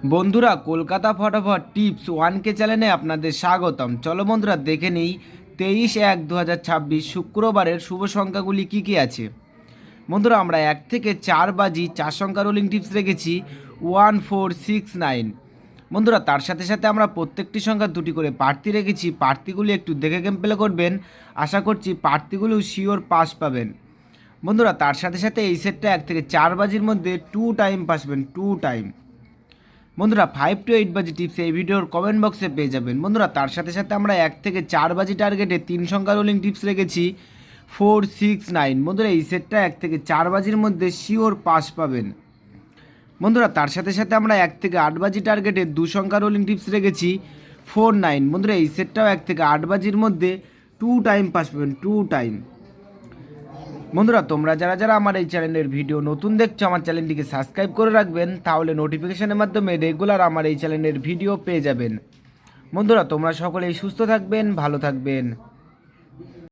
বন্ধুরা, কলকাতা ফটাফট tips 1K চ্যানেলে আপনাদের স্বাগতম। চলো বন্ধুরা, দেখে নিই 23/1/2026 শুক্রবারের শুভ সংখ্যাগুলি কী কী আছে। বন্ধুরা, আমরা 1 থেকে 4 বাজি 4 সংখ্যা রোলিং টিপস রেখেছি 1469। বন্ধুরা, তার সাথে সাথে আমরা প্রত্যেকটি সংখ্যা দুটি করে প্রার্থী রেখেছি। প্রার্থীগুলি একটু দেখে গেম প্লে করবেন, আশা করছি প্রার্থীগুলো শিওর পাস পাবেন। বন্ধুরা, তার সাথে সাথে এই সেটটা 1 থেকে 4 বাজির মধ্যে 2 টাইম পাসবেন, 2 টাইম। বন্ধুরা, 5 to 8 বাজি টিপস এই ভিডিওর কমেন্ট বক্সে পেয়ে যাবেন। বন্ধুরা, তার সাথে সাথে আমরা 1 থেকে 4 বাজি টার্গেটে 3 সংখ্যা রোলিং টিপস রেখেছি 469। বন্ধুরা, এই সেটটা 1 থেকে 4 বাজির মধ্যে শিওর পাস পাবেন। বন্ধুরা, তার সাথে সাথে আমরা 1 থেকে 8 বাজি টার্গেটে 2 সংখ্যা রোলিং টিপস রেখেছি 49। বন্ধুরা, এই সেটটাও 1 থেকে 8 বাজির মধ্যে 2 টাইম পাস পাবেন, 2 টাইম। বন্ধুরা, তোমরা যারা যারা আমার এই চ্যানেলের ভিডিও নতুন দেখছো, আমার চ্যানেলটিকে সাবস্ক্রাইব করে রাখবেন, তাহলে নোটিফিকেশনের মাধ্যমে রেগুলার আমার এই চ্যানেলের ভিডিও পেয়ে যাবেন। বন্ধুরা, তোমরা সকলেই সুস্থ থাকবেন, ভালো থাকবেন।